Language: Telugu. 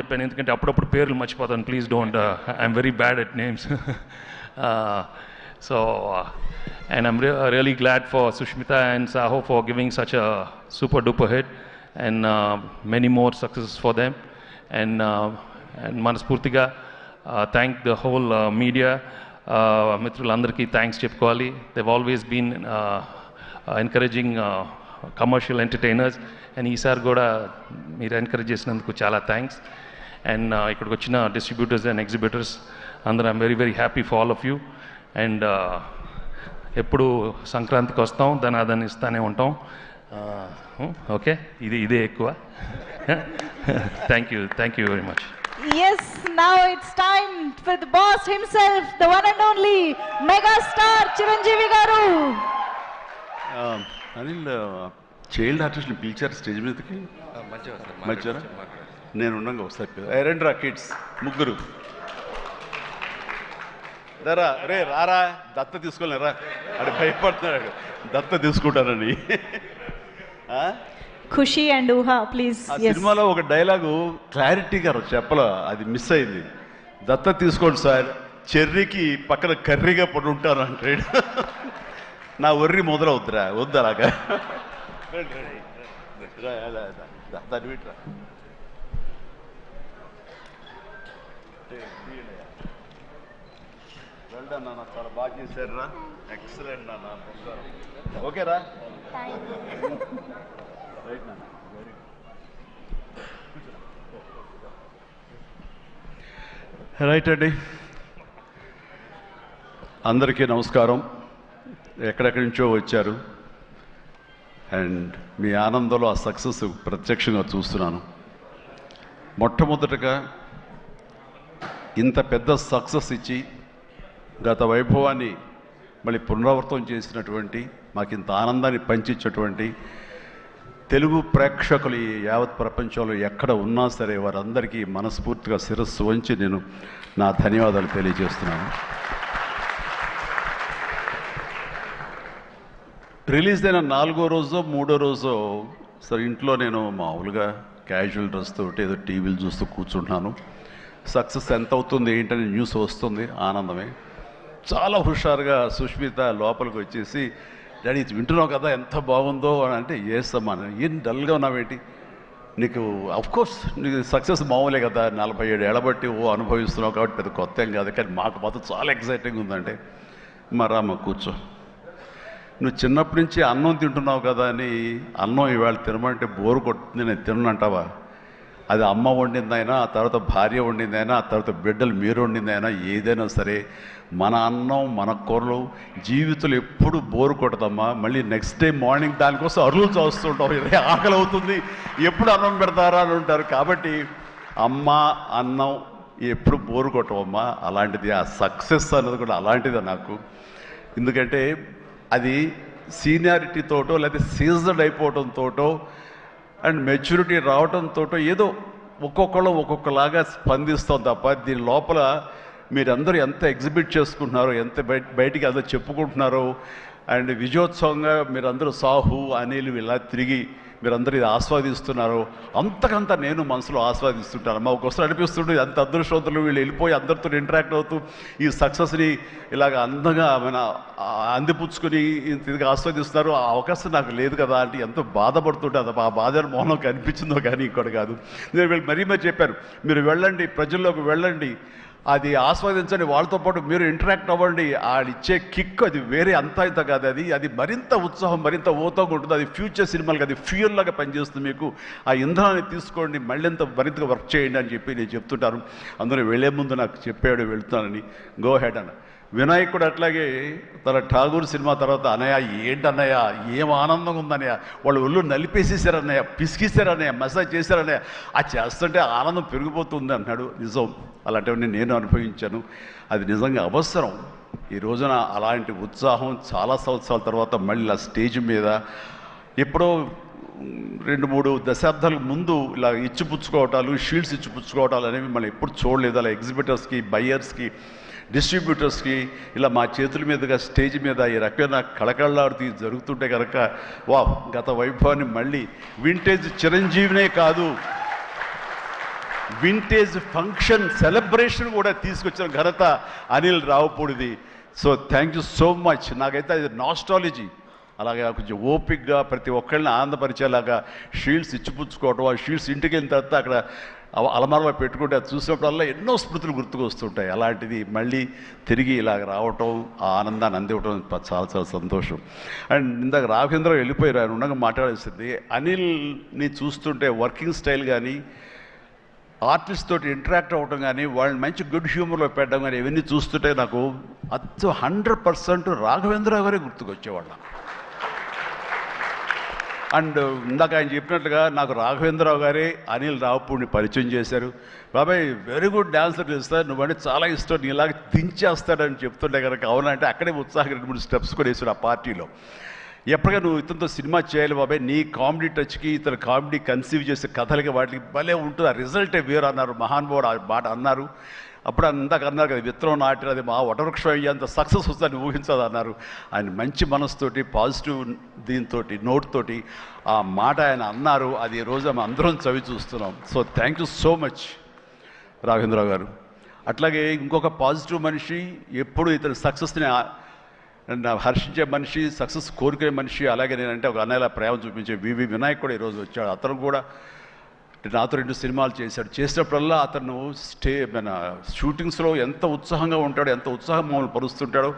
చెప్పాను ఎందుకంటే అప్పుడప్పుడు పేర్లు మర్చిపోతాను. Please don't, I'm very bad at names. So and I'm really glad for Sushmita and Saho for giving such a super duper hit, and many more successes for them. And మనస్ఫూర్తిగా thank the whole media, మిత్రులందరికీ థ్యాంక్స్ చెప్పుకోవాలి. they've always been encouraging commercial entertainers, and ఈసారి కూడా మీరు ఎంకరేజ్ చేసినందుకు చాలా థ్యాంక్స్. అండ్ ఇక్కడికి వచ్చిన డిస్ట్రిబ్యూటర్స్ అండ్ ఎగ్జిబిటర్స్ అందరూ I'm very very happy for all of you. And ఎప్పుడు సంక్రాంతికి వస్తాం, దాన్ని ఇస్తానే ఉంటాం. ఓకే, ఇదే ఎక్కువ. Thank you very much. Yes, now it's time for the boss himself, the one and only mega star Chiranjeevi garu. Anil, child ఆర్టిస్ట్ని పిలిచారు స్టేజ్ మీదకి. మంచిగా నేను ఉండగా ఒకసారి రండి రా కిడ్స్ ముగ్గురు రా రే రారా, దత్త తీసుకోలేరా, అక్కడ భయపడుతున్నాడు దత్త తీసుకుంటానని. ఖుషి అండ్ ఊహా ప్లీజ్. ఆ సినిమాలో ఒక డైలాగు క్లారిటీగా చెప్పలా, అది మిస్ అయింది. దత్త తీసుకోండి సార్, చెర్రీకి పక్కన కర్రీగా పడి ఉంటాను అంటాడు. నా ఒర్రి మొదలవుద్దురా, వద్దలాగా దాన్ని విట్రా. వెల్డన్ నాన్న, చాలా బాగా చేశారు రా, ఎక్సలెంట్ నాన్న. ఓకేరా, రైట్ నాన్న, వెరీ గుడ్. రైట్ అండి, అందరికీ నమస్కారం. ఎక్కడెక్కడి నుంచో వచ్చారు, అండ్ మీ ఆనందంలో ఆ సక్సెస్ ప్రత్యక్షంగా చూస్తున్నాను. మొట్టమొదటగా ఇంత పెద్ద సక్సెస్ ఇచ్చి గత వైభవాన్ని మళ్ళీ పునరావృతం చేసినటువంటి, మాకు ఇంత ఆనందాన్ని పంచించేటువంటి తెలుగు ప్రేక్షకులు ఈ యావత్ ప్రపంచంలో ఎక్కడ ఉన్నా సరే వారందరికీ మనస్ఫూర్తిగా శిరస్సు వంచి నేను నా ధన్యవాదాలు తెలియజేస్తున్నాను. రిలీజ్ అయిన 4వ రోజో 3వ రోజో సరే ఇంట్లో నేను మామూలుగా క్యాజువల్ డ్రెస్ తోటి ఏదో టీవీలు చూస్తూ కూర్చుంటున్నాను. సక్సెస్ ఎంత అవుతుంది ఏంటని న్యూస్ వస్తుంది, ఆనందమే. చాలా హుషారుగా సుష్మిత లోపలికి వచ్చేసి, డాడీ వింటున్నావు కదా ఎంత బాగుందో అని అంటే, ఏసమ్మా ఏం డల్గా ఉన్నావేంటి, నీకు అఫ్కోర్స్ నీకు సక్సెస్ మామూలే కదా, 47 ఏళ్ళ బట్టి అనుభవిస్తున్నావు కాబట్టి పెద్ద కొత్త ఏం కాదు, కానీ మాకు మాత్రం చాలా ఎక్సైటింగ్ ఉందంటే, మరమ్మ కూర్చో, నువ్వు చిన్నప్పటి నుంచి అన్నం తింటున్నావు కదా అని, అన్నం ఈవేళ తినమంటే బోరు కొట్టుతుంది నేను తినంటావా? అది అమ్మ వండిందైనా, ఆ తర్వాత భార్య వండిందైనా, ఆ తర్వాత బిడ్డలు మీరు వండిందైనా, ఏదైనా సరే మన అన్నం మన కూరలు జీవితంలో ఎప్పుడు బోరు కొట్టదమ్మా. మళ్ళీ నెక్స్ట్ డే మార్నింగ్ దానికోసం అరులు చూస్తుంటాం, ఇదే ఆకలి అవుతుంది, ఎప్పుడు అన్నం పెడతారా అని ఉంటారు. కాబట్టి అమ్మ అన్నం ఎప్పుడు బోరు కొట్టవమ్మా. అలాంటిది ఆ సక్సెస్ అన్నది కూడా అలాంటిదే నాకు. ఎందుకంటే అది సీనియారిటీతోటో లేకపోతే సీజన్ అయిపోవడంతోటో అండ్ మెచ్యూరిటీ రావడంతో ఏదో ఒక్కొక్కళ్ళు ఒక్కొక్కలాగా స్పందిస్తాం తప్ప, దీని లోపల మీరందరూ ఎంత ఎగ్జిబిట్ చేసుకుంటున్నారో, ఎంత బయటికి అందరూ చెప్పుకుంటున్నారో, అండ్ విజయోత్సవంగా మీరందరూ సాహు అనిల్ ఇలా తిరిగి మీరందరూ ఇది ఆస్వాదిస్తున్నారో, అంతకంతా నేను మనసులో ఆస్వాదిస్తుంటాను. మా ఒక్కొక్కసారి అనిపిస్తుంటే అంత అదృష్టవంతులు వీళ్ళు వెళ్ళిపోయి అందరితో ఇంటరాక్ట్ అవుతూ ఈ సక్సెస్ని ఇలాగ అందంగా అందిపుచ్చుకొని ఇదిగా ఆస్వాదిస్తున్నారు. ఆ అవకాశం నాకు లేదు కదా అంటే ఎంతో బాధపడుతుంటే, అది ఆ బాధ మోహంలో కనిపించిందో కానీ ఇంకోటి కాదు. నేను వీళ్ళు మరీ చెప్పాను, మీరు వెళ్ళండి, ప్రజల్లోకి వెళ్ళండి, అది ఆస్వాదించండి, వాళ్ళతో పాటు మీరు ఇంటరాక్ట్ అవ్వండి, ఇచ్చే కిక్ అది వేరే అంతా ఇంత కాదు, అది మరింత ఉత్సాహం మరింత ఓతోగా ఉంటుంది. అది ఫ్యూచర్ సినిమాలకు అది ఫ్యూయల్ లాగా పనిచేస్తుంది. మీకు ఆ ఇంధనాన్ని తీసుకోండి, మళ్ళీ మరింతగా వర్క్ చేయండి అని చెప్పి నేను చెప్తుంటాను. అందులో వెళ్ళే ముందు నాకు చెప్పాడు వెళ్తానని, గో హెడ్ అన్న. వినాయక్ కూడా అట్లాగే తన ఠాగూర్ సినిమా తర్వాత, అన్నయ్య ఏంటన్నయ్య ఏం ఆనందంగా ఉందన్నయ్య, వాళ్ళు ఒళ్ళు నలిపేసేసారన్నయ్య, పిసికిసారన్నయ్య, మసాజ్ చేశారన్నయ్య, ఆ చేస్తుంటే ఆనందం పెరిగిపోతుంది అన్నాడు. నిజం, అలాంటివన్నీ నేను అనుభవించాను. అది నిజంగా అవసరం. ఈ రోజున అలాంటి ఉత్సాహం చాలా సంవత్సరాల తర్వాత మళ్ళీ ఆ స్టేజ్ మీద ఎప్పుడో 2-3 దశాబ్దాల ముందు ఇలా ఇచ్చిపుచ్చుకోవటాలు, షీల్డ్స్ ఇచ్చిపుచ్చుకోవటాలు అనేవి మనం ఎప్పుడు చూడలేదు. అలా ఎగ్జిబిటర్స్కి, బయ్యర్స్కి, డిస్ట్రిబ్యూటర్స్కి ఇలా మా చేతుల మీదుగా స్టేజ్ మీద ఈ రకమైన కళకళలాడుతూ జరుగుతుంటే కనుక, వా గత వైభవాన్ని మళ్ళీ వింటేజ్ చిరంజీవినే కాదు, వింటేజ్ ఫంక్షన్ సెలబ్రేషన్ కూడా తీసుకొచ్చిన ఘనత అనిల్ రావుపూడిది. So thank you so much. నాకైతే అది నాస్టాలజీ. అలాగే కొంచెం ఓపిక్గా ప్రతి ఒక్కరిని ఆనందపరిచేలాగా షీల్డ్స్ ఇచ్చిపుచ్చుకోవడం, ఆ షీల్డ్స్ ఇంటికి వెళ్ళిన తర్వాత అక్కడ అలమారలో పెట్టుకుంటే అది చూసినప్పుడల్లా ఎన్నో స్మృతులు గుర్తుకు వస్తుంటాయి. అలాంటిది మళ్ళీ తిరిగి ఇలాగ రావటం, ఆ ఆనందాన్ని అందివ్వటం చాలా చాలా సంతోషం. అండ్ ఇందాక రాఘవేంద్ర వెళ్ళిపోయారు, ఆయన ఉండగా మాట్లాడేసింది. అనిల్ని చూస్తుంటే వర్కింగ్ స్టైల్ కానీ, ఆర్టిస్ట్ తోటి ఇంటరాక్ట్ అవ్వటం కానీ, వాళ్ళని మంచి గుడ్ హ్యూమర్లో పెట్టడం కానీ, ఇవన్నీ చూస్తుంటే నాకు 100% రాఘవేంద్రరావు గారే గుర్తుకొచ్చేవాళ్ళం. అండ్ ఇందాక ఆయన చెప్పినట్లుగా నాకు రాఘవేంద్రరావు గారే అనిల్ రావుపూడిని పరిచయం చేశారు. బాబాయ్ వెరీ గుడ్ డాన్సర్ చేస్తాడు, నువ్వంటే చాలా ఇష్టం, నీలాగా దించేస్తాడని చెప్తుంటే కనుక అవునంటే అక్కడే ఉత్సాహంగా 2-3 స్టెప్స్ కూడా వేసాడు ఆ పార్టీలో. ఎప్పటికీ నువ్వు ఇతనితో సినిమా చేయాలి బాబాయ్, నీ కామెడీ టచ్కి ఇతను కామెడీ కన్సీవ్ చేసే కథలకి వాటికి భలే ఉంటుంది, ఆ రిజల్టే వేరు అన్నారు. మహానుభావుడు ఆ మాట అన్నారు. అప్పుడు అందాక అన్నారు కదా, విత్తనం నాటిన అది మా వటవృక్షం అయ్యేంత సక్సెస్ వస్తుందని ఊహించదు అన్నారు. ఆయన మంచి మనసుతోటి, పాజిటివ్ దీంతో, నోట్తోటి ఆ మాట ఆయన అన్నారు. అది ఈ రోజు మనం అందరం చవి చూస్తున్నాం. So thank you so much Raghavendra Rao గారు. అట్లాగే ఇంకొక పాజిటివ్ మనిషి, ఎప్పుడు ఇతని సక్సెస్ని హర్షించే మనిషి, సక్సెస్ కోరుకునే మనిషి. అలాగే నేనంటే ఒక అన్నయ్యలా ప్రేమ చూపించే వివి వినాయక్ కూడా ఈరోజు వచ్చాడు. అతను కూడా నాతో 2 సినిమాలు చేశాడు. చేసినప్పుడల్లా అతను మన షూటింగ్స్లో ఎంత ఉత్సాహంగా ఉంటాడో, ఎంత ఉత్సాహం మమ్మల్ని పరుస్తుంటాడో